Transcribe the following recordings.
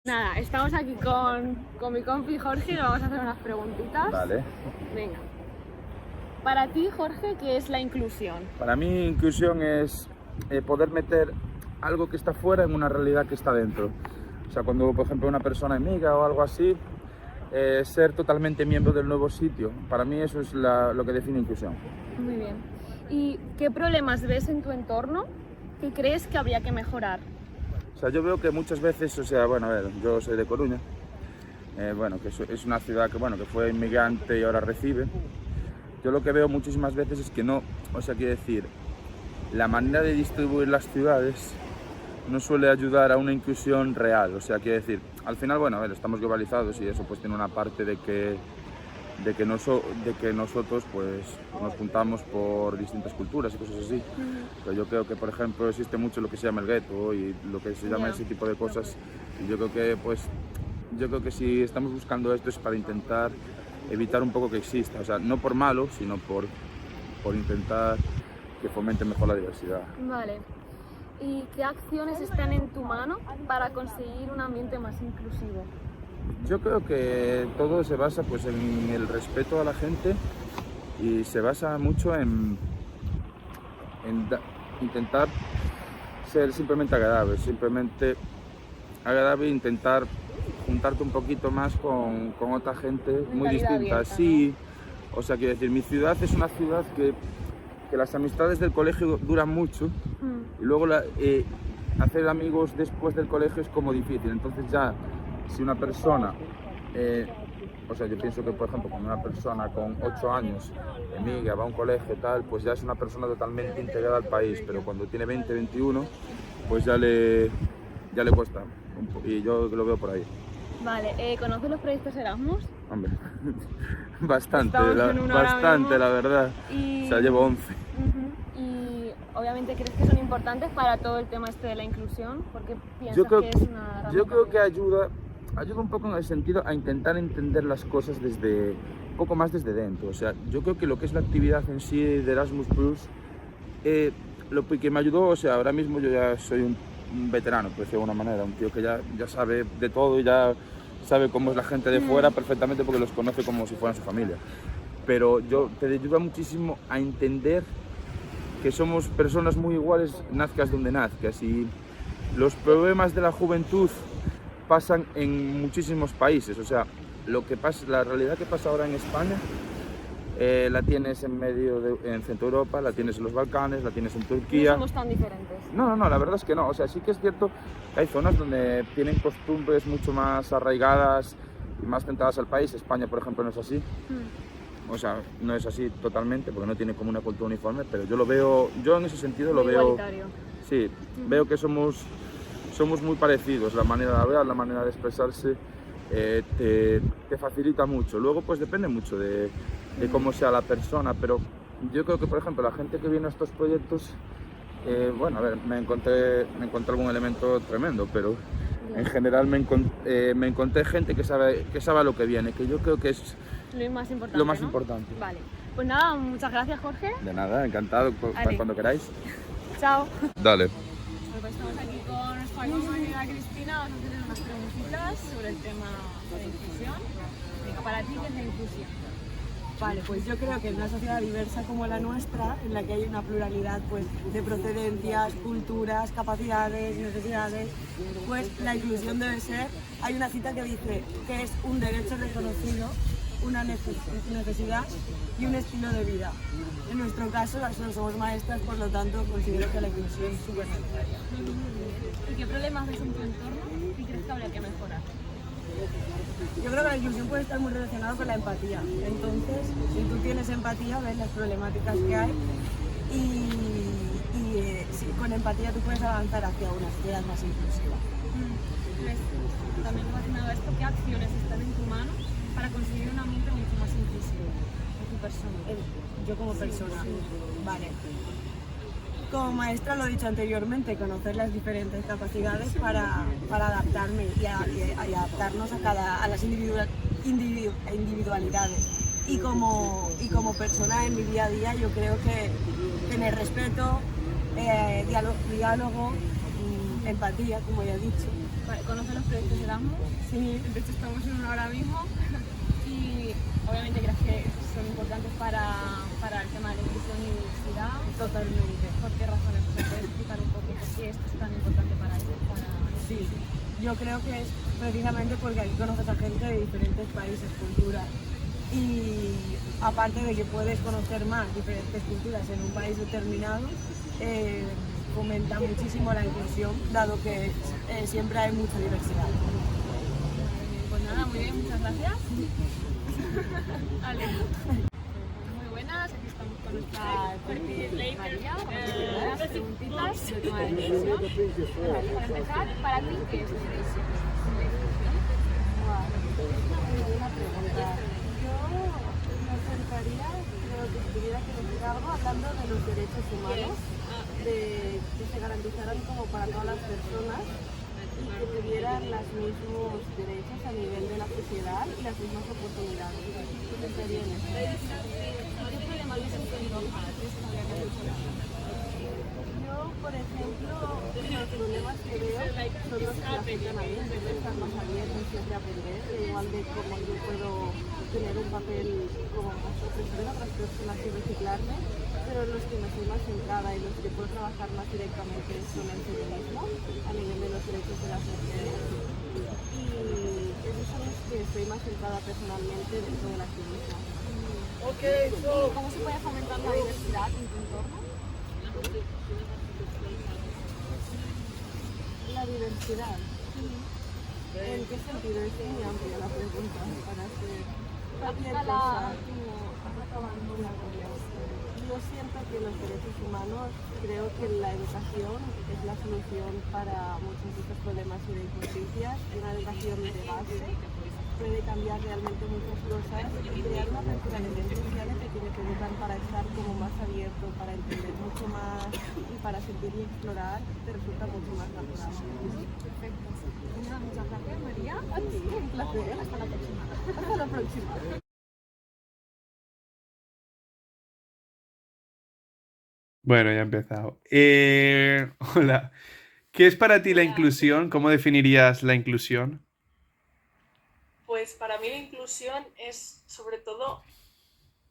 Nada, estamos aquí con mi compi Jorge y le vamos a hacer unas preguntitas. Vale. Venga. Para ti, Jorge, ¿qué es la inclusión? Para mí inclusión es poder meter algo que está fuera en una realidad que está dentro. O sea, cuando por ejemplo una persona emigra o algo así, ser totalmente miembro del nuevo sitio. Para mí eso es lo que define inclusión. Muy bien. ¿Y qué problemas ves en tu entorno que crees que habría que mejorar? O sea, yo veo que muchas veces, o sea, bueno, a ver, yo soy de Coruña, bueno, que es una ciudad que, bueno, que fue inmigrante y ahora recibe. Yo lo que veo muchísimas veces es que no, o sea, quiero decir, la manera de distribuir las ciudades no suele ayudar a una inclusión real. O sea, quiero decir, al final, bueno, a ver, estamos globalizados y eso pues tiene una parte de que nosotros pues nos juntamos por distintas culturas y cosas así. Pero yo creo que, por ejemplo, existe mucho lo que se llama el gueto y lo que se llama ese tipo de cosas. Y yo creo que si estamos buscando esto es para intentar evitar un poco que exista. O sea, no por malo, sino por intentar que fomente mejor la diversidad. Vale. ¿Y qué acciones están en tu mano para conseguir un ambiente más inclusivo? Yo creo que todo se basa pues, en el respeto a la gente y se basa mucho en intentar ser simplemente agradable e intentar juntarte un poquito más con otra gente muy distinta. Abierta, Sí, o sea, quiero decir, mi ciudad es una ciudad que las amistades del colegio duran mucho y luego hacer amigos después del colegio es como difícil. Entonces ya, si una persona, o sea, yo pienso que por ejemplo cuando una persona con 8 años emigra, va a un colegio tal, pues ya es una persona totalmente integrada al país, pero cuando tiene 20, 21, pues ya le cuesta, y yo lo veo por ahí. Vale, ¿conoces los proyectos Erasmus? Hombre, bastante, Mismo. la verdad. Y... O sea, llevo 11. Y obviamente crees que son importantes para todo el tema este de la inclusión, porque piensas Yo creo, que es una herramienta. Yo creo que ayuda un poco en el sentido a intentar entender las cosas un poco más desde dentro. O sea, yo creo que lo que es la actividad en sí de Erasmus Plus, lo que me ayudó, o sea, ahora mismo yo ya soy un veterano, por decirlo de alguna manera, un tío que ya sabe de todo y ya sabe cómo es la gente de fuera perfectamente porque los conoce como si fueran su familia. Pero te ayuda muchísimo a entender que somos personas muy iguales, nazcas donde nazcas, y los problemas de la juventud pasan en muchísimos países. O sea, la realidad que pasa ahora en España la tienes en Centro Europa, la tienes en los Balcanes, la tienes en Turquía. No somos tan diferentes. No, la verdad es que no. O sea, sí que es cierto que hay zonas donde tienen costumbres mucho más arraigadas y más centradas al país. España, por ejemplo, no es así. O sea, no es así totalmente porque no tiene como una cultura uniforme, pero yo en ese sentido lo veo. Igualitario. Sí, veo que somos muy parecidos. La manera de hablar, la manera de expresarse te facilita mucho. Luego pues depende mucho de cómo sea la persona, pero yo creo que, por ejemplo, la gente que viene a estos proyectos, bueno, a ver, me encontré algún elemento tremendo, pero en general me encontré gente que sabe a lo que viene, que yo creo que es lo más ¿no? importante. Vale, pues nada, muchas gracias, Jorge. De nada, encantado, cuando queráis. Chao. Dale. Pues estamos aquí con nuestra compañera Cristina, vamos a hacer unas preguntitas sobre el tema de la inclusión. Venga, para ti, ¿qué es la inclusión? Vale, pues yo creo que en una sociedad diversa como la nuestra, en la que hay una pluralidad pues, de procedencias, culturas, capacidades, necesidades, pues la inclusión debe ser, hay una cita que dice que es un derecho reconocido, una necesidad y un estilo de vida. En nuestro caso, nosotros somos maestras, por lo tanto considero que la inclusión es súper necesaria. ¿Y qué problemas ves en tu entorno y crees que habría que mejorar? Yo creo que la inclusión puede estar muy relacionada con la empatía. Entonces, si tú tienes empatía, ves las problemáticas que hay y con empatía tú puedes avanzar hacia una sociedad más inclusiva. También relacionado a esto, ¿qué acciones están en tu mano para conseguir un ambiente mucho más inclusivo en tu persona? Yo como persona, vale. Como maestra, lo he dicho anteriormente, conocer las diferentes capacidades para adaptarme y adaptarnos a las individualidades. Y como persona en mi día a día, yo creo que tener respeto, diálogo, empatía, como ya he dicho, ¿Conoces los proyectos de Erasmus? Sí. De hecho estamos en uno ahora mismo y obviamente crees que son importantes para el tema de la inclusión y diversidad. Totalmente. ¿Por qué razones? ¿Me puedes explicar un poco por qué esto es tan importante para ellos? Sí, yo creo que es precisamente porque aquí conoces a gente de diferentes países, culturas. Y aparte de que puedes conocer más diferentes culturas en un país determinado, fomenta muchísimo la inclusión, dado que siempre hay mucha diversidad. Pues nada, muy bien, muchas gracias. Vale. Muy buenas, aquí estamos con nuestra María. Unas preguntitas de toma de decisión. Para empezar, ¿para ti qué es la inclusión? Una muy buena pregunta. Yo me centraría, creo que si tuviera que decir algo, hablando de los derechos humanos, de que se garantizaran como para todas las personas y que tuvieran los mismos derechos a nivel de la sociedad y las mismas oportunidades. Yo pensaría en eso. ¿Qué problema ves en tu entorno? ¿Crees que habría que solucionar? Yo, por ejemplo, los problemas que veo son los que me afectan a mí, de estar más abierto y siempre aprender, igual de cómo yo puedo tener un papel como más profesor a otras personas y reciclarme, pero los que me soy más centrada y los que puedo trabajar más directamente son el feminismo, a nivel de los derechos de las mujeres, y esos son los que estoy más centrada personalmente dentro del activismo. ¿Y cómo se puede fomentar la diversidad en tu entorno? La diversidad. ¿En qué sentido? Es muy amplia la pregunta para hacer cualquier cosa. Yo siento que los derechos humanos, creo que la educación es la solución para muchos de estos problemas y de injusticias. Una educación de base puede cambiar realmente muchas cosas y crear una apertura de mentes sociales que te educan para estar como más abierto, para entender mucho más y para sentir y explorar, te resulta mucho más natural. Perfecto. Nada, muchas gracias, María. A ti, un placer. Hasta la próxima. Hasta la próxima. Bueno, ya he empezado. Hola. ¿Qué es para ti la inclusión? ¿Cómo definirías la inclusión? Pues para mí la inclusión es sobre todo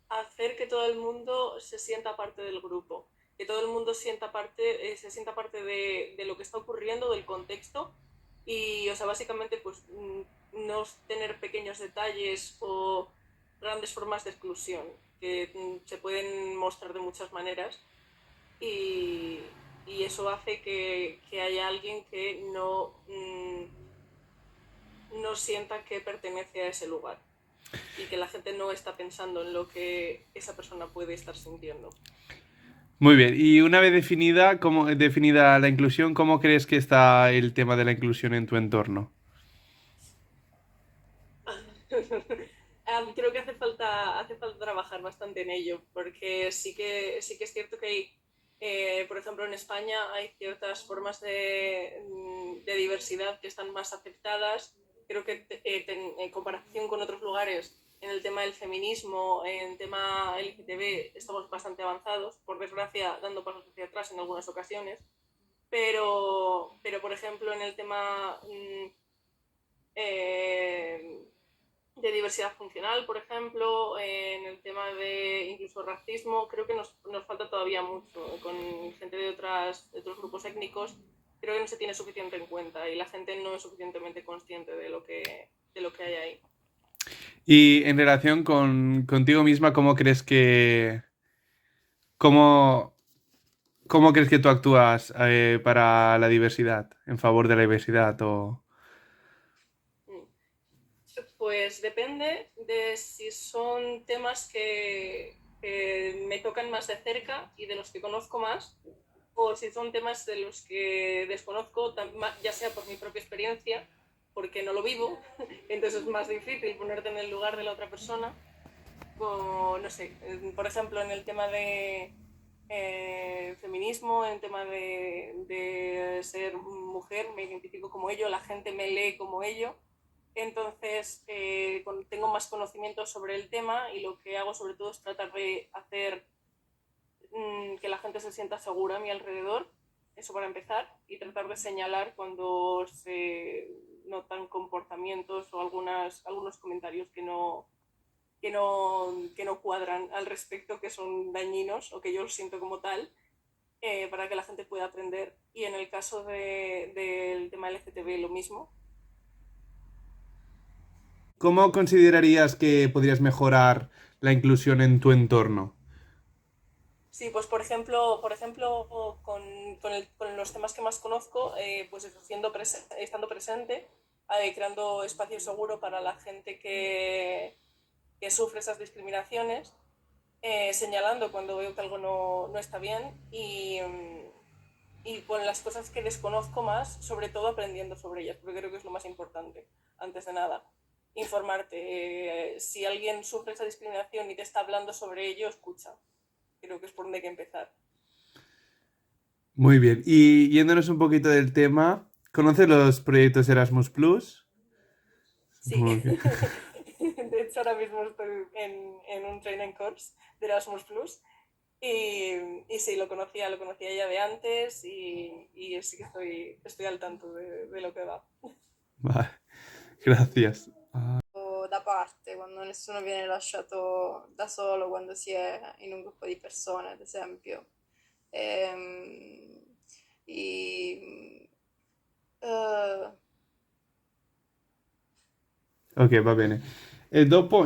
hacer que todo el mundo se sienta parte del grupo, que todo el mundo se sienta parte de lo que está ocurriendo, del contexto y, o sea, básicamente pues no tener pequeños detalles o grandes formas de exclusión que se pueden mostrar de muchas maneras y, y eso hace que haya alguien que no sienta que pertenece a ese lugar y que la gente no está pensando en lo que esa persona puede estar sintiendo. Muy bien. Y una vez definida la inclusión, ¿cómo crees que está el tema de la inclusión en tu entorno? Creo que hace falta trabajar bastante en ello, porque sí que es cierto que hay, por ejemplo, en España hay ciertas formas de diversidad que están más aceptadas. Creo que en comparación con otros lugares, en el tema del feminismo, en el tema LGTB, estamos bastante avanzados, por desgracia dando pasos hacia atrás en algunas ocasiones, pero por ejemplo, en el tema eh, de diversidad funcional, por ejemplo, en el tema de incluso racismo, creo que nos falta todavía mucho. Con gente de otros grupos étnicos, creo que no se tiene suficiente en cuenta y la gente no es suficientemente consciente de lo que hay ahí. Y en relación contigo misma, cómo, cómo crees que tú actúas para la diversidad, en favor de la diversidad o... Pues depende de si son temas que me tocan más de cerca y de los que conozco más, o si son temas de los que desconozco, ya sea por mi propia experiencia, porque no lo vivo, entonces es más difícil ponerte en el lugar de la otra persona, o no sé, por ejemplo, en el tema de feminismo, en el tema de ser mujer, me identifico como ello, la gente me lee como ello, entonces tengo más conocimiento sobre el tema y lo que hago sobre todo es tratar de hacer que la gente se sienta segura a mi alrededor. eso para empezar, y tratar de señalar cuando se notan comportamientos o algunos comentarios que no cuadran al respecto, que son dañinos o que yo los siento como tal, para que la gente pueda aprender. Y en el caso del tema LGTB, lo mismo. ¿Cómo considerarías que podrías mejorar la inclusión en tu entorno? Sí, pues por ejemplo con los temas que más conozco, pues eso, estando presente, creando espacio seguro para la gente que sufre esas discriminaciones, señalando cuando veo que algo no está bien y con las cosas que desconozco más, sobre todo aprendiendo sobre ellas, porque creo que es lo más importante, antes de nada. Informarte. Si alguien sufre esa discriminación y te está hablando sobre ello, escucha. Creo que es por donde hay que empezar. Muy bien. Y yéndonos un poquito del tema, ¿conoces los proyectos Erasmus Plus? Sí. Supongo que... De hecho, ahora mismo estoy en un training course de Erasmus Plus y sí, lo conocía ya de antes y sí que estoy al tanto de lo que va. Vale, gracias. Da parte, quando nessuno viene lasciato da solo, quando si è in un gruppo di persone, ad esempio. Ehm, i- eh, Ok, va bene. E dopo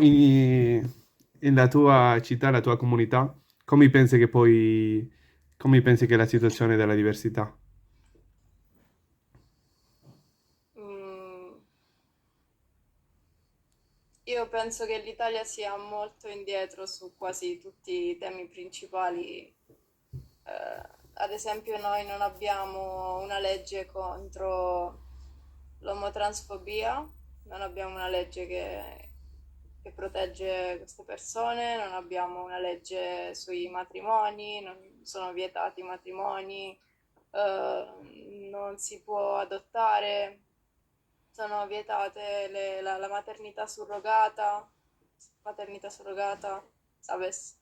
la tua città, la tua comunità, come pensi che è la situazione della diversità? mm, io penso che l'Italia sia molto indietro su quasi tutti i temi principali. Ad esempio, noi non abbiamo una legge contro l'omotransfobia, non abbiamo una legge che protegge queste persone, non abbiamo una legge sui matrimoni, non sono vietati i matrimoni, non si può adottare, sono vietate la maternità surrogata, ¿sabes?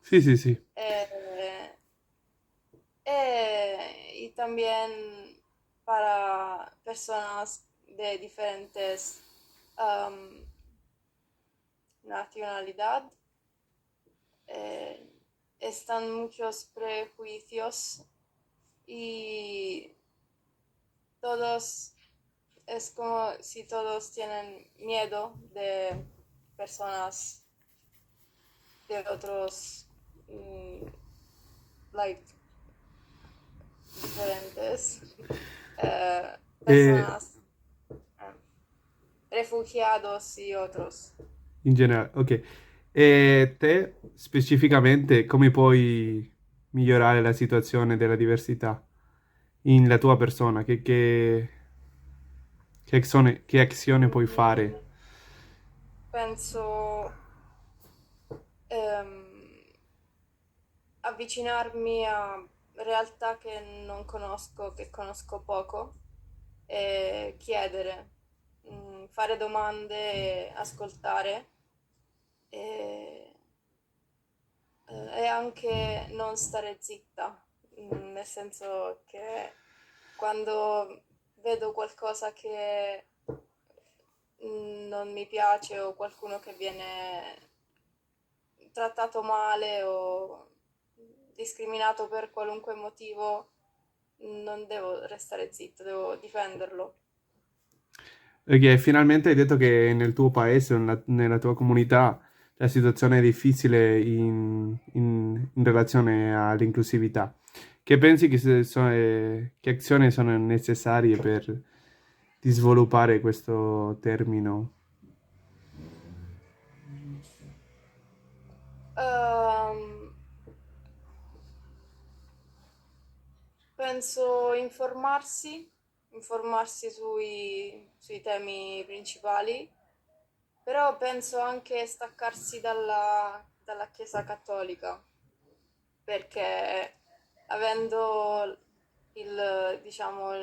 Sì, sì, sì. Eh, y también para personas de diferentes um, nacionalidad están muchos prejuicios y todos es como si todos tienen miedo de personas de otros like diferentes personas refugiados y otros. In generale, ok. E te specificamente come puoi migliorare la situazione della diversità in la tua persona? Che azione puoi fare? Penso avvicinarmi a realtà che non conosco, che conosco poco, e chiedere, fare domande, ascoltare e, e anche non stare zitta, nel senso che quando vedo qualcosa che non mi piace o qualcuno che viene trattato male o discriminato per qualunque motivo, non devo restare zitto, devo difenderlo. Ok, finalmente hai detto che nel tuo paese, nella tua comunità, la situazione è difficile in relazione all'inclusività. Che pensi che azioni sono necessarie per sviluppare questo termine? Ehm, Penso informarsi sui temi principali, però penso anche staccarsi dalla Chiesa Cattolica, perché avendo diciamo,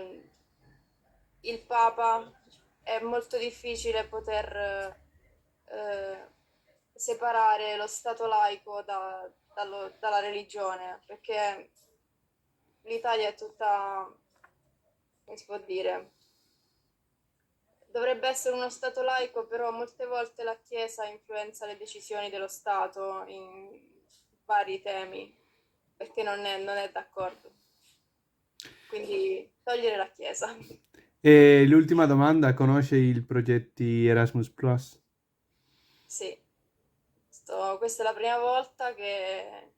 il Papa è molto difficile poter separare lo Stato laico dalla religione, perché l'Italia è tutta, come si può dire, dovrebbe essere uno Stato laico, però molte volte la Chiesa influenza le decisioni dello Stato in vari temi, perché non è d'accordo. Quindi togliere la Chiesa. E l'ultima domanda, conosce il progetto Erasmus Plus? Sì, questa è la prima volta eh,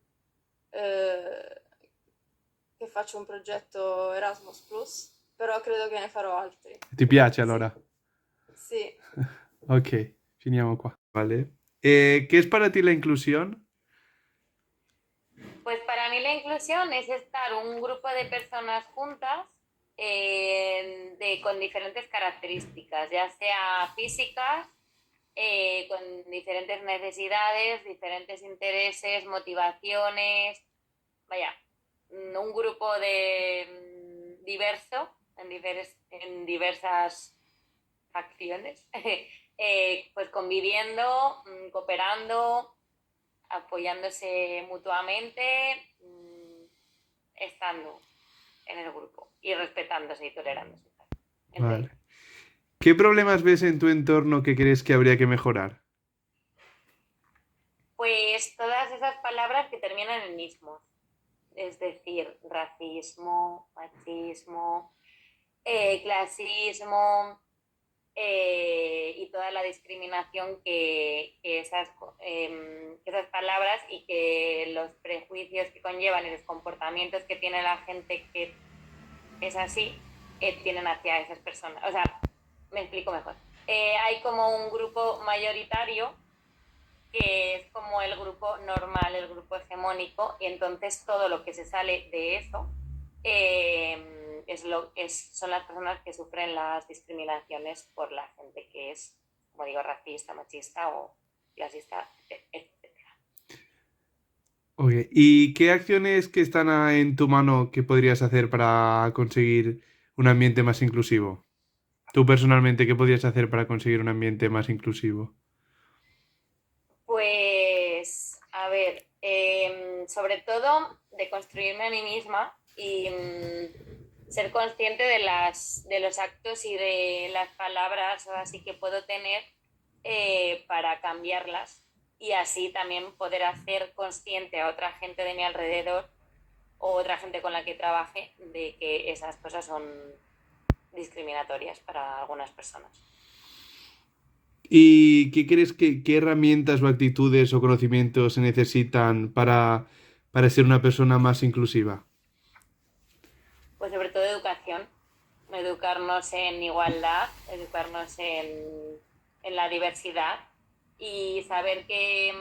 che faccio un progetto Erasmus Plus, però credo che ne farò altri. Ti piace Sì. allora? Sì. Ok, finiamo qua. Vale. ¿Qué es para ti la inclusión? Pues para mí la inclusión es estar un grupo de personas juntas con diferentes características, ya sea físicas, con diferentes necesidades, diferentes intereses, motivaciones, vaya, un grupo diverso en diversas facciones, pues conviviendo, cooperando, apoyándose mutuamente, estando en el grupo y respetándose y tolerándose. Vale. ¿Qué problemas ves en tu entorno que crees que habría que mejorar? Pues todas esas palabras que terminan en ismos, es decir, racismo, machismo, clasismo, y toda la discriminación que esas palabras y que los prejuicios que conllevan y los comportamientos que tiene la gente que es así, tienen hacia esas personas. O sea, me explico mejor. Hay como un grupo mayoritario que es como el grupo normal, el grupo hegemónico, y entonces todo lo que se sale de eso son las personas que sufren las discriminaciones por la gente que es, como digo, racista, machista o clasista, etc. Okay. ¿Y qué acciones que están en tu mano que podrías hacer para conseguir un ambiente más inclusivo? Tú personalmente, ¿qué podrías hacer para conseguir un ambiente más inclusivo? Pues, a ver, sobre todo de construirme a mí misma y ser consciente de los actos y de las palabras o así que puedo tener para cambiarlas y así también poder hacer consciente a otra gente de mi alrededor o otra gente con la que trabaje de que esas cosas son discriminatorias para algunas personas. ¿Y qué crees qué herramientas o actitudes o conocimientos se necesitan para ser una persona más inclusiva? Pues sobre todo educarnos en igualdad, educarnos en la diversidad y saber que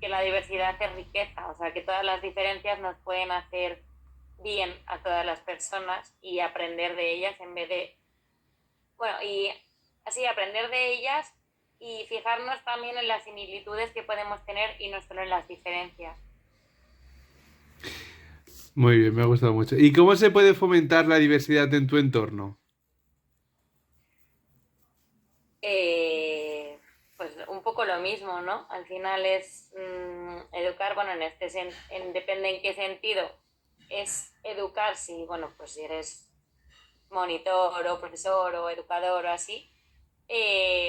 la diversidad es riqueza, o sea, que todas las diferencias nos pueden hacer bien a todas las personas y aprender de ellas en vez de... Bueno, y así aprender de ellas y fijarnos también en las similitudes que podemos tener y no solo en las diferencias. Muy bien, me ha gustado mucho. ¿Y cómo se puede fomentar la diversidad en tu entorno? Pues un poco lo mismo, ¿no? Al final es educar, bueno, depende en qué sentido. Es educar si, bueno, pues si eres monitor o profesor o educador o así,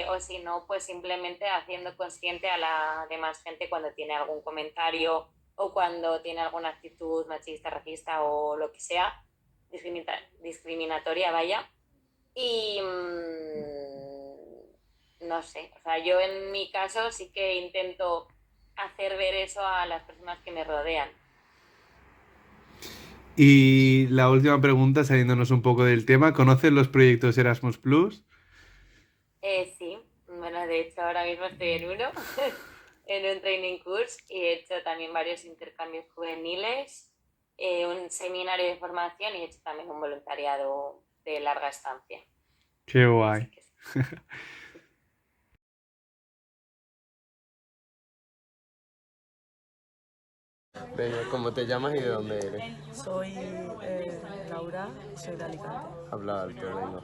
o si no, pues simplemente haciendo consciente a la demás gente cuando tiene algún comentario o cuando tiene alguna actitud machista, racista o lo que sea, discriminatoria, vaya. Y no sé, o sea, yo en mi caso sí que intento hacer ver eso a las personas que me rodean. Y la última pregunta, saliéndonos un poco del tema, ¿conoces los proyectos Erasmus Plus? Sí, bueno, de hecho ahora mismo estoy en uno, en un training course y he hecho también varios intercambios juveniles, un seminario de formación y he hecho también un voluntariado de larga estancia. Qué guay. Venga, ¿cómo te llamas y de dónde eres? Soy Laura, soy de Alicante. Habla alto, venga.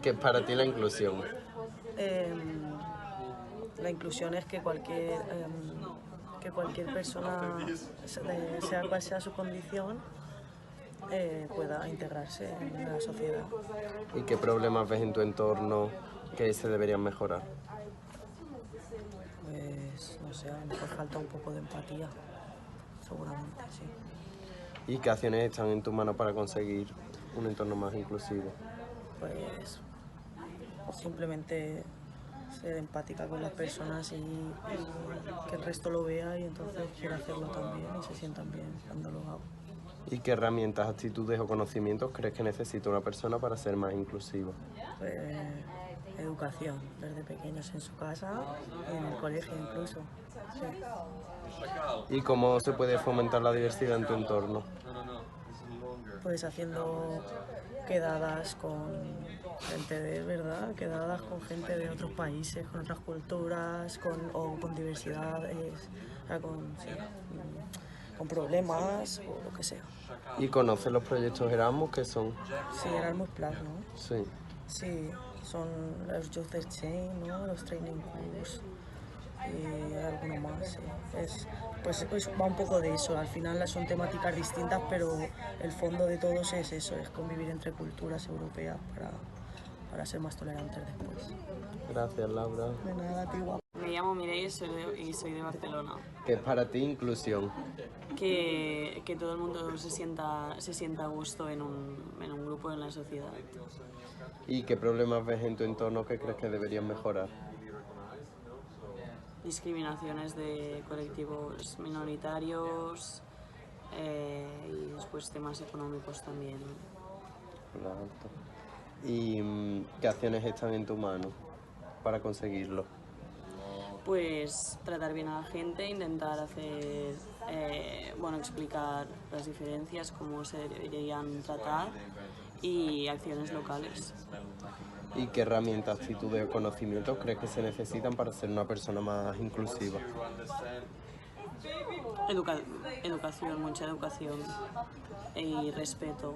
¿Qué es para ti la inclusión? La inclusión es que cualquier persona, sea cual sea su condición, pueda integrarse en la sociedad. ¿Y qué problemas ves en tu entorno que se deberían mejorar? Pues no sé, a lo mejor falta un poco de empatía, seguramente, sí. ¿Y qué acciones están en tu mano para conseguir un entorno más inclusivo? Pues simplemente ser empática con las personas y que el resto lo vea y entonces quiera hacerlo también y se sientan bien cuando lo hago. ¿Y qué herramientas, actitudes o conocimientos crees que necesita una persona para ser más inclusivo? Pues educación, desde pequeños en su casa y en el colegio incluso. Sí. ¿Y cómo se puede fomentar la diversidad en tu entorno? Pues haciendo quedadas con gente de verdad, quedadas con gente de otros países, con otras culturas, o con diversidades, o sea, con problemas o lo que sea. ¿Y conoces los proyectos Erasmus que son? Sí, Erasmus Plus, ¿no? Sí. Sí, son los Youth Exchange, ¿no? Los Training Course y alguno más, sí. Pues va un poco de eso, al final son temáticas distintas, pero el fondo de todos es eso, es convivir entre culturas europeas para ser más tolerantes después. Gracias, Laura. De nada, tío, guapo. Me llamo Mireia y soy de Barcelona. ¿Qué es para ti inclusión? Que todo el mundo se sienta a gusto en un grupo, en la sociedad. ¿Y qué problemas ves en tu entorno que crees que deberían mejorar? Discriminaciones de colectivos minoritarios y después temas económicos también. Claro. ¿Y qué acciones están en tu mano para conseguirlo? Pues tratar bien a la gente, intentar hacer, explicar las diferencias, cómo se deberían tratar y acciones locales. ¿Y qué herramientas, actitudes o conocimientos crees que se necesitan para ser una persona más inclusiva? Educación, mucha educación y respeto.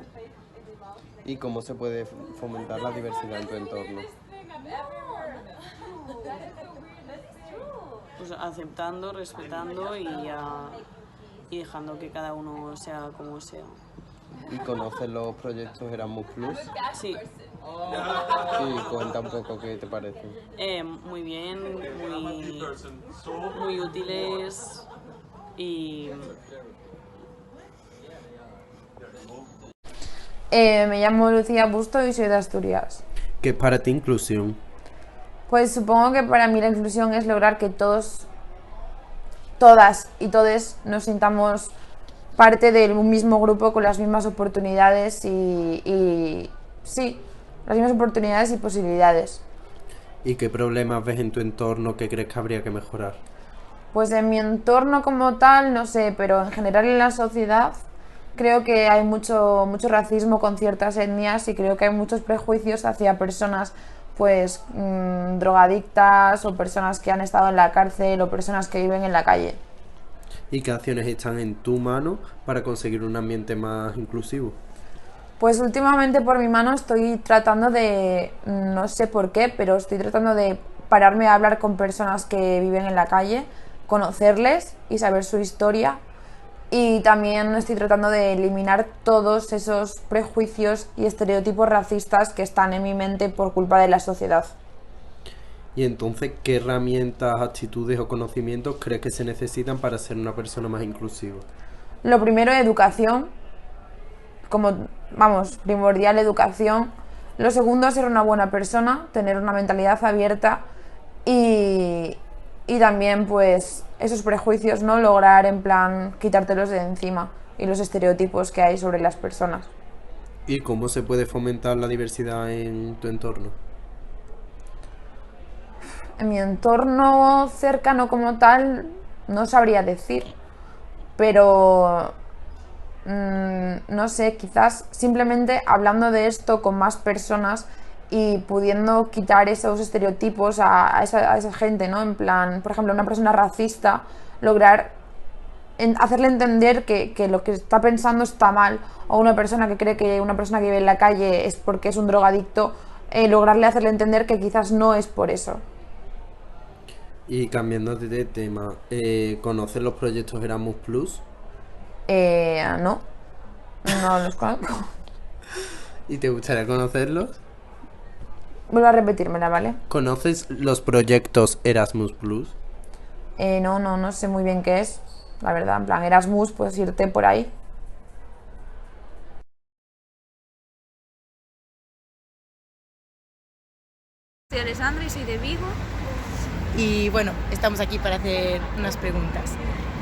¿Y cómo se puede fomentar la diversidad en tu entorno? Pues aceptando, respetando y dejando que cada uno sea como sea. ¿Y conoces los proyectos Erasmus Plus? Sí. Sí, cuenta un poco qué te parecen. Muy bien, muy útiles y... Me llamo Lucía Busto y soy de Asturias. ¿Qué es para ti inclusión? Pues supongo que para mí la inclusión es lograr que todos, todas y todes nos sintamos parte de un mismo grupo con las mismas oportunidades y sí, las mismas oportunidades y posibilidades. ¿Y qué problemas ves en tu entorno que crees que habría que mejorar? Pues en mi entorno como tal, no sé, pero en general en la sociedad creo que hay mucho racismo con ciertas etnias y creo que hay muchos prejuicios hacia personas pues drogadictas o personas que han estado en la cárcel o personas que viven en la calle. ¿Y qué acciones están en tu mano para conseguir un ambiente más inclusivo? Pues últimamente por mi mano estoy tratando de, no sé por qué, pero estoy tratando de pararme a hablar con personas que viven en la calle, conocerles y saber su historia. Y también estoy tratando de eliminar todos esos prejuicios y estereotipos racistas que están en mi mente por culpa de la sociedad. Y entonces, ¿qué herramientas, actitudes o conocimientos crees que se necesitan para ser una persona más inclusiva? Lo primero, educación, primordial educación. Lo segundo, ser una buena persona, tener una mentalidad abierta y también pues esos prejuicios, ¿no? Lograr en plan quitártelos de encima y los estereotipos que hay sobre las personas. ¿Y cómo se puede fomentar la diversidad en tu entorno? En mi entorno cercano como tal no sabría decir, pero no sé, quizás simplemente hablando de esto con más personas y pudiendo quitar esos estereotipos a esa gente, ¿no? En plan, por ejemplo, una persona racista, lograr hacerle entender que lo que está pensando está mal, o una persona que cree que una persona que vive en la calle es porque es un drogadicto, lograrle hacerle entender que quizás no es por eso. Y cambiando de tema, ¿conoces los proyectos Erasmus Plus? No, No los conozco. ¿Y te gustaría conocerlos? Vuelvo a repetírmela, ¿vale? ¿Conoces los proyectos Erasmus Plus? No sé muy bien qué es. La verdad, en plan, Erasmus, puedes irte por ahí. Soy Alessandra y soy de Vigo. Y bueno, estamos aquí para hacer unas preguntas.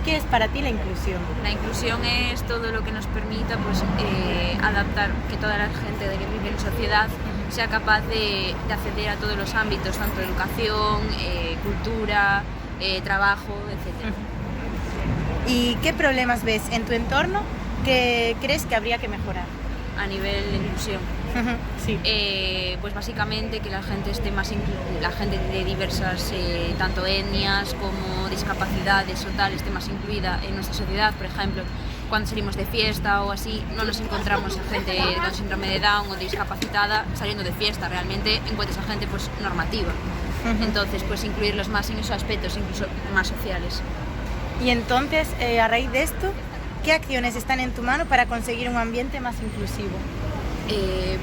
¿Qué es para ti la inclusión? La inclusión es todo lo que nos permita pues, adaptar, que toda la gente que vive en sociedad sea capaz de acceder a todos los ámbitos, tanto educación, cultura, trabajo, etc. ¿Y qué problemas ves en tu entorno que crees que habría que mejorar? A nivel de inclusión. Sí. Pues básicamente que la gente esté más la gente de diversas tanto etnias como discapacidades o tal esté más incluida en nuestra sociedad. Por ejemplo, cuando salimos de fiesta o así, no nos encontramos a gente con síndrome de Down o discapacitada saliendo de fiesta. Realmente encuentras a gente pues normativa. Entonces, pues incluirlos más en esos aspectos, incluso más sociales. Y entonces, a raíz de esto, ¿qué acciones están en tu mano para conseguir un ambiente más inclusivo?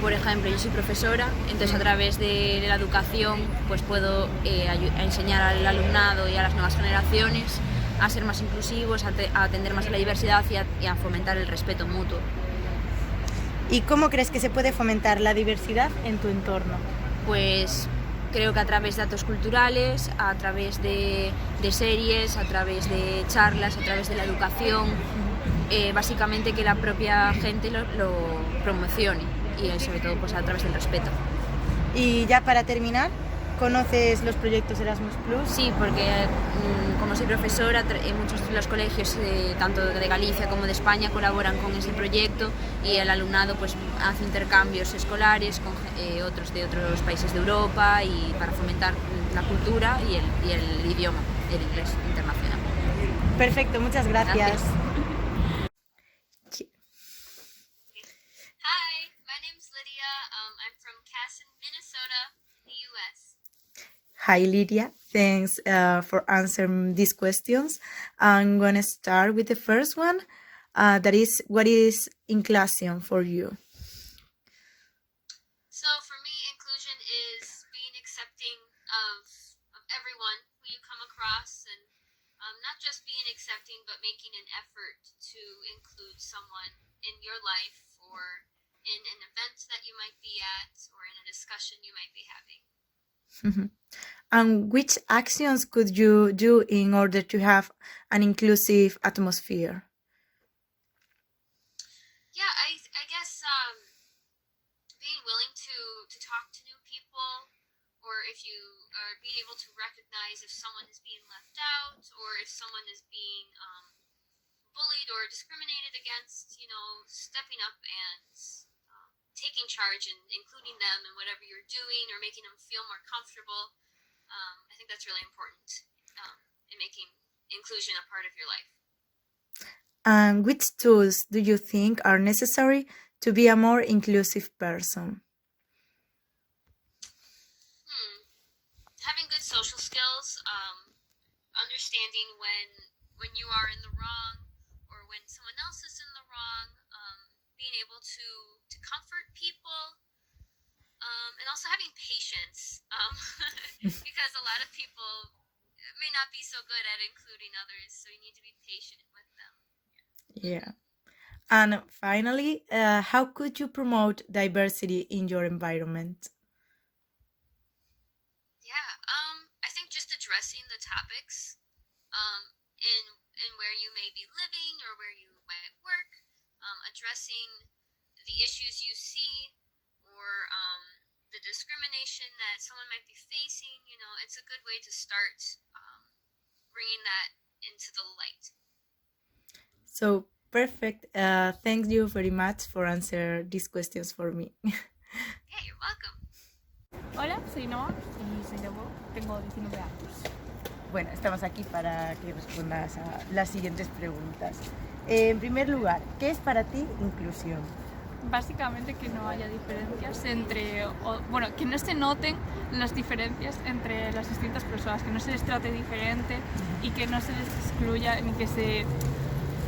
Por ejemplo, yo soy profesora, entonces a través de la educación pues puedo enseñar al alumnado y a las nuevas generaciones a ser más inclusivos, a atender más a la diversidad y a fomentar el respeto mutuo. ¿Y cómo crees que se puede fomentar la diversidad en tu entorno? Pues creo que a través de actos culturales, a través de series, a través de charlas, a través de la educación. Básicamente que la propia gente lo promocione y sobre todo pues a través del respeto. Y ya para terminar, ¿conoces los proyectos Erasmus Plus? Sí, porque como soy profesora, muchos de los colegios tanto de Galicia como de España colaboran con ese proyecto y el alumnado pues hace intercambios escolares con otros de otros países de Europa y para fomentar la cultura y el idioma, el inglés internacional. Perfecto, muchas gracias. Hi Lydia, thanks for answering these questions. I'm going to start with the first one. That is, what is inclusion for you? So for me, inclusion is being accepting of everyone who you come across and not just being accepting, but making an effort to include someone in your life or in an event that you might be at or in a discussion you might be having. And which actions could you do in order to have an inclusive atmosphere? Yeah, I guess being willing to talk to new people, or if you are being able to recognize if someone is being left out, or if someone is being bullied or discriminated against, stepping up and taking charge and including them in whatever you're doing or making them feel more comfortable. I think that's really important in making inclusion a part of your life. And which tools do you think are necessary to be a more inclusive person? Having good social skills, understanding when you are in the wrong or when someone else is in the wrong, being able to comfort people, and also having patience, because a lot of people may not be so good at including others, so you need to be patient with them. Yeah. And finally, how could you promote diversity in your environment? Yeah, I think just addressing the topics in where you may be living or where you might work, addressing the issues you see or the discrimination that someone might be facing, it's a good way to start bringing that into the light. So, perfect. Thank you very much for answering these questions for me. Yeah, you're welcome. Hola, soy Noa y soy de Bo, tengo 19 años. Bueno, estamos aquí para que respondas a las siguientes preguntas. En primer lugar, ¿qué es para ti inclusión? Básicamente que no haya diferencias que no se noten las diferencias entre las distintas personas, que no se les trate diferente y que no se les excluya ni que se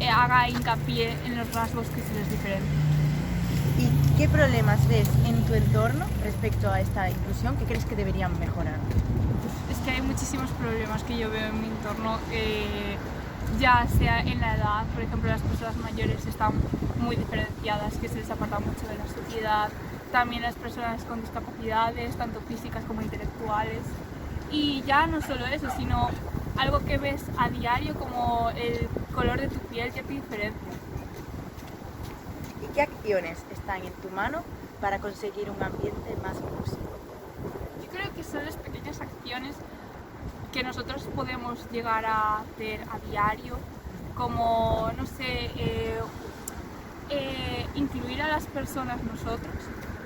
haga hincapié en los rasgos que se les diferencian. ¿Y qué problemas ves en tu entorno respecto a esta inclusión que crees que deberían mejorar? Es que hay muchísimos problemas que yo veo en mi entorno, ya sea en la edad, por ejemplo, las personas mayores están muy diferenciadas, que se les aparta mucho de la sociedad, también las personas con discapacidades, tanto físicas como intelectuales, y ya no solo eso, sino algo que ves a diario como el color de tu piel que te diferencia. ¿Y qué acciones están en tu mano para conseguir un ambiente más inclusivo? Yo creo que son las pequeñas acciones que nosotros podemos llegar a hacer a diario, como, no sé, incluir a las personas nosotros,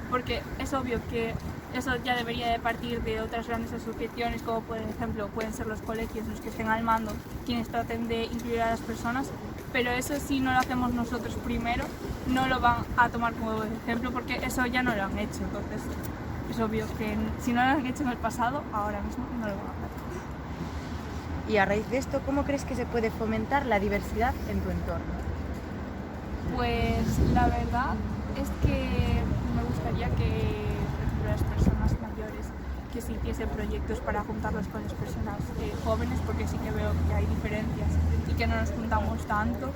porque es obvio que eso ya debería de partir de otras grandes asociaciones, como por ejemplo pueden ser los colegios los que estén al mando, quienes traten de incluir a las personas, pero eso si no lo hacemos nosotros primero, no lo van a tomar como ejemplo, porque eso ya no lo han hecho, entonces es obvio que si no lo han hecho en el pasado, ahora mismo no lo van a hacer. Y a raíz de esto, ¿cómo crees que se puede fomentar la diversidad en tu entorno? Pues la verdad es que me gustaría que, por ejemplo, las personas mayores que se hiciesen proyectos para juntarlos con las personas jóvenes, porque sí que veo que hay diferencias y que no nos juntamos tanto.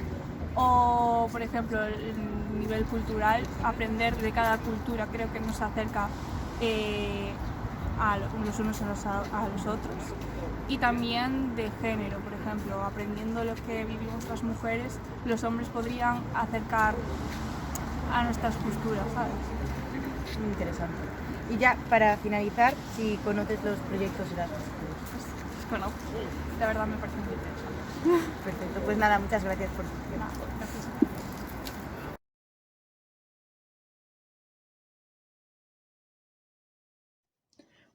O, por ejemplo, el nivel cultural, aprender de cada cultura creo que nos acerca a los unos a los otros. Y también de género, por ejemplo, aprendiendo lo que vivimos las mujeres, los hombres podrían acercar a nuestras culturas, ¿sabes? Muy interesante. Y ya para finalizar, si conoces los proyectos Erasmus. Los conozco, la verdad me parece muy interesante. Perfecto, pues nada, muchas gracias por tu tiempo. Gracias.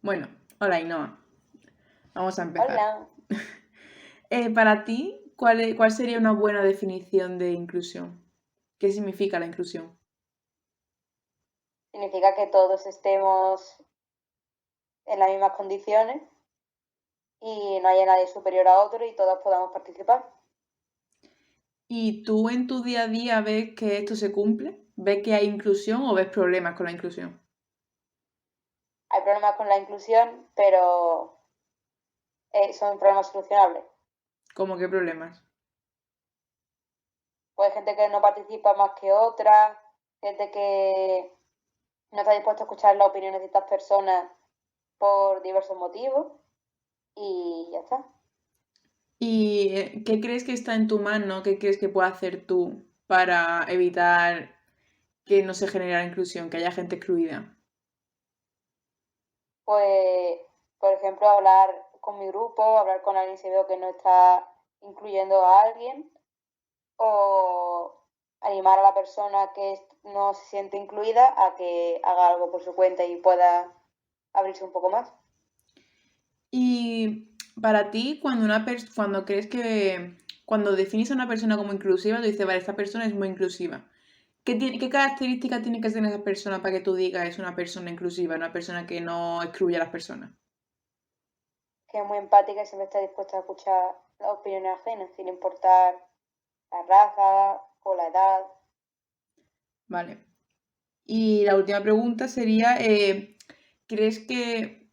Bueno, hola Ainhoa. Vamos a empezar. Hola. Para ti, ¿cuál sería una buena definición de inclusión? ¿Qué significa la inclusión? Significa que todos estemos en las mismas condiciones y no haya nadie superior a otro y todos podamos participar. ¿Y tú en tu día a día ves que esto se cumple? ¿Ves que hay inclusión o ves problemas con la inclusión? Hay problemas con la inclusión, pero son problemas solucionables. ¿Cómo qué problemas? Pues gente que no participa más que otra, gente que no está dispuesta a escuchar las opiniones de estas personas por diversos motivos y ya está. ¿Y qué crees que está en tu mano? ¿Qué crees que puedes hacer tú para evitar que no se genere la inclusión, que haya gente excluida? Pues, por ejemplo, hablar con mi grupo, hablar con alguien si veo que no está incluyendo a alguien, o animar a la persona que no se siente incluida a que haga algo por su cuenta y pueda abrirse un poco más. Y para ti, cuando crees que cuando defines a una persona como inclusiva, tú dices, vale, esta persona es muy inclusiva. ¿Qué características tiene que tener esa persona para que tú digas es una persona inclusiva, una persona que no excluye a las personas? Que es muy empática y siempre está dispuesta a escuchar las opiniones ajenas, sin importar la raza o la edad. Vale. Y la última pregunta sería, ¿crees que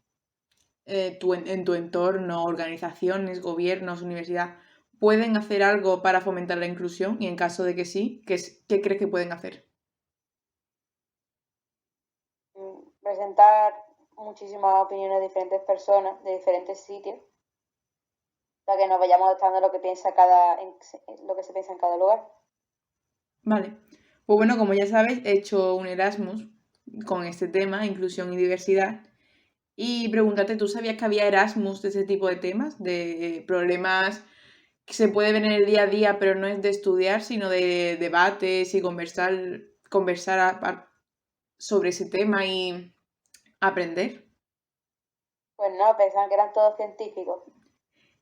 en tu entorno, organizaciones, gobiernos, universidad, pueden hacer algo para fomentar la inclusión? Y en caso de que sí, ¿qué crees que pueden hacer? Presentar muchísimas opiniones de diferentes personas, de diferentes sitios, para que nos vayamos adaptando a lo que lo que se piensa en cada lugar. Vale. Pues bueno, como ya sabes, he hecho un Erasmus con este tema, inclusión y diversidad. Y pregúntate, ¿tú sabías que había Erasmus de ese tipo de temas? De problemas que se puede ver en el día a día, pero no es de estudiar, sino de debates y conversar sobre ese tema y aprender. Pues no, pensaban que eran todos científicos.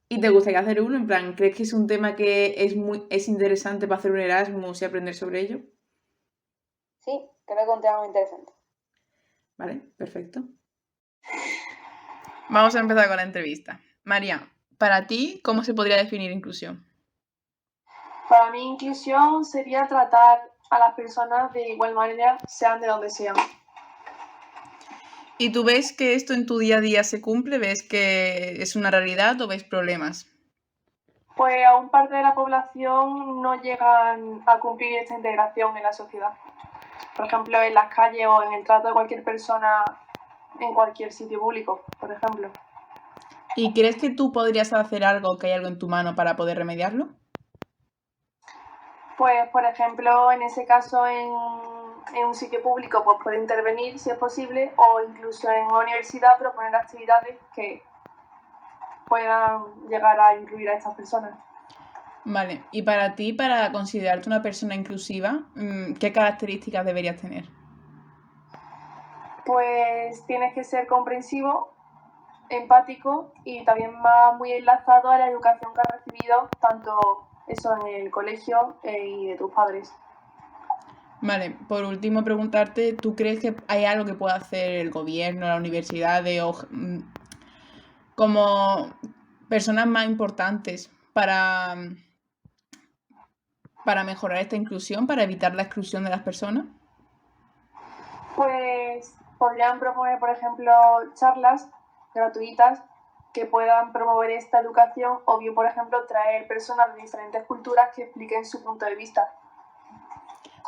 ¿Y te gustaría hacer uno? En plan, ¿crees que es un tema que es interesante para hacer un Erasmus y aprender sobre ello? Sí, creo que es un tema muy interesante. Vale, perfecto. Vamos a empezar con la entrevista. María, para ti, ¿cómo se podría definir inclusión? Para mí inclusión sería tratar a las personas de igual manera, sean de donde sean. ¿Y tú ves que esto en tu día a día se cumple? ¿Ves que es una realidad o ves problemas? Pues aún parte de la población no llegan a cumplir esta integración en la sociedad. Por ejemplo, en las calles o en el trato de cualquier persona en cualquier sitio público, por ejemplo. ¿Y crees que tú podrías hacer algo, que hay algo en tu mano para poder remediarlo? Pues, por ejemplo, en ese caso en un sitio público pues puede intervenir si es posible, o incluso en una universidad proponer actividades que puedan llegar a incluir a estas personas. Vale, y para ti, para considerarte una persona inclusiva, ¿qué características deberías tener? Pues tienes que ser comprensivo, empático y también va muy enlazado a la educación que has recibido, tanto eso en el colegio y de tus padres. Vale, por último preguntarte, ¿tú crees que hay algo que pueda hacer el gobierno, la universidad, como personas más importantes para mejorar esta inclusión, para evitar la exclusión de las personas? Pues podrían proponer, por ejemplo, charlas gratuitas que puedan promover esta educación, o bien, por ejemplo, traer personas de diferentes culturas que expliquen su punto de vista.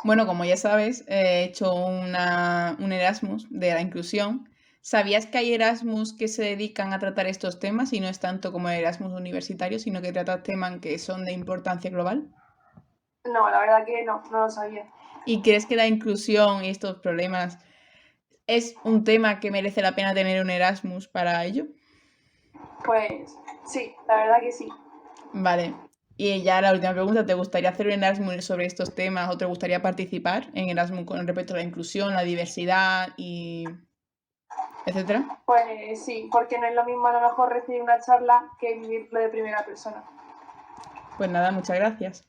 Bueno, como ya sabes, he hecho un Erasmus de la inclusión. ¿Sabías que hay Erasmus que se dedican a tratar estos temas y no es tanto como el Erasmus universitario, sino que tratan temas que son de importancia global? No, la verdad que no lo sabía. ¿Y crees que la inclusión y estos problemas es un tema que merece la pena tener un Erasmus para ello? Pues sí, la verdad que sí. Vale. Y ya la última pregunta, ¿te gustaría hacer un Erasmus sobre estos temas o te gustaría participar en Erasmus con respecto a la inclusión, la diversidad y etcétera? Pues sí, porque no es lo mismo a lo mejor recibir una charla que vivirlo de primera persona. Pues nada, muchas gracias.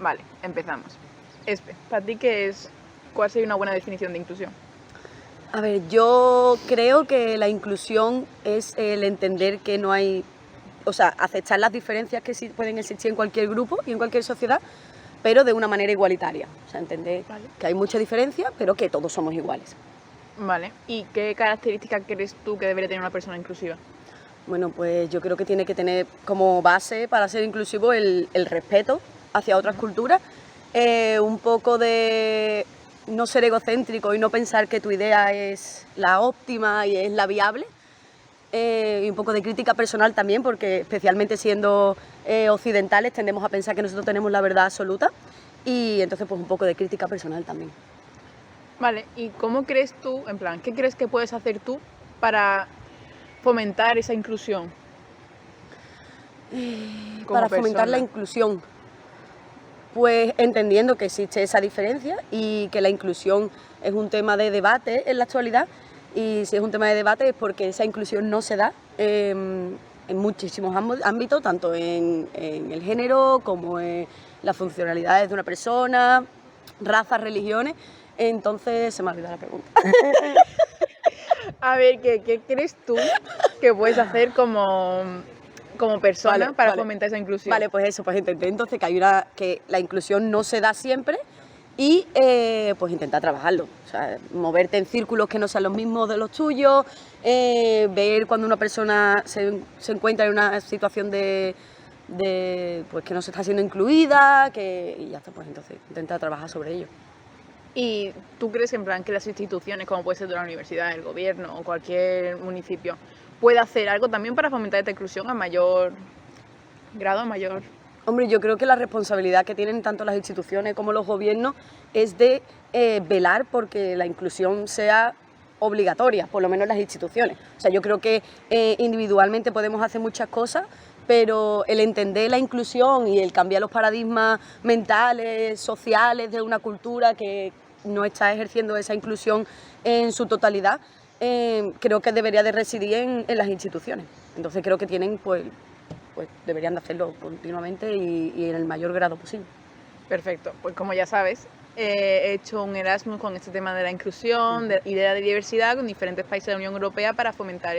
Vale, empezamos. Espe, ¿para ti cuál sería una buena definición de inclusión? A ver, yo creo que la inclusión es el entender que no hay, o sea, aceptar las diferencias que pueden existir en cualquier grupo y en cualquier sociedad, pero de una manera igualitaria. O sea, entender que hay mucha diferencia, pero que todos somos iguales. Vale, ¿y qué características crees tú que debería tener una persona inclusiva? Bueno, pues yo creo que tiene que tener como base para ser inclusivo el respeto hacia otras culturas, un poco de no ser egocéntrico y no pensar que tu idea es la óptima y es la viable, y un poco de crítica personal también, porque especialmente siendo occidentales tendemos a pensar que nosotros tenemos la verdad absoluta, y entonces pues un poco de crítica personal también. Vale, ¿y cómo crees tú, en plan, qué crees que puedes hacer tú para fomentar esa inclusión? Para fomentar la inclusión, pues entendiendo que existe esa diferencia y que la inclusión es un tema de debate en la actualidad, y si es un tema de debate es porque esa inclusión no se da en muchísimos ámbitos, tanto en el género como en las funcionalidades de una persona, razas, religiones. Entonces se me ha olvidado la pregunta. A ver, ¿qué crees tú que puedes hacer como persona para fomentar esa inclusión? Vale, pues eso, pues entender entonces que la inclusión no se da siempre y pues intentar trabajarlo. O sea, moverte en círculos que no sean los mismos de los tuyos, ver cuando una persona se encuentra en una situación de pues que no se está siendo incluida, y ya está, pues entonces intentar trabajar sobre ello. ¿Y tú crees en plan que las instituciones, como puede ser de la universidad, el gobierno o cualquier municipio, puede hacer algo también para fomentar esta inclusión a mayor grado, a mayor...? Hombre, yo creo que la responsabilidad que tienen tanto las instituciones como los gobiernos es de velar porque la inclusión sea obligatoria, por lo menos en las instituciones. O sea, yo creo que individualmente podemos hacer muchas cosas, pero el entender la inclusión y el cambiar los paradigmas mentales, sociales de una cultura que no está ejerciendo esa inclusión en su totalidad, creo que debería de residir en las instituciones. Entonces creo que tienen, pues deberían de hacerlo continuamente y en el mayor grado posible. Perfecto, pues como ya sabes, he hecho un Erasmus con este tema de la inclusión y de la diversidad con diferentes países de la Unión Europea para fomentar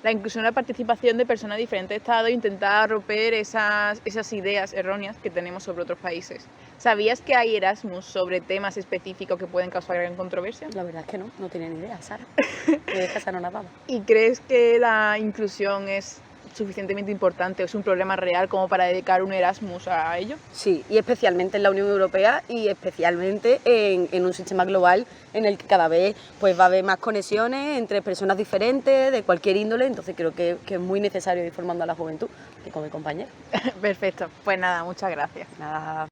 la inclusión y la participación de personas de diferentes estados e intentar romper esas ideas erróneas que tenemos sobre otros países. ¿Sabías que hay Erasmus sobre temas específicos que pueden causar gran controversia? La verdad es que no tenía ni idea, Sara. Me dejas anonadada. ¿Y crees que la inclusión es suficientemente importante o es un problema real como para dedicar un Erasmus a ello? Sí, y especialmente en la Unión Europea y especialmente en un sistema global en el que cada vez pues va a haber más conexiones entre personas diferentes de cualquier índole, entonces creo que es muy necesario ir formando a la juventud, que con mi compañero. Perfecto, pues nada, muchas gracias. Nada.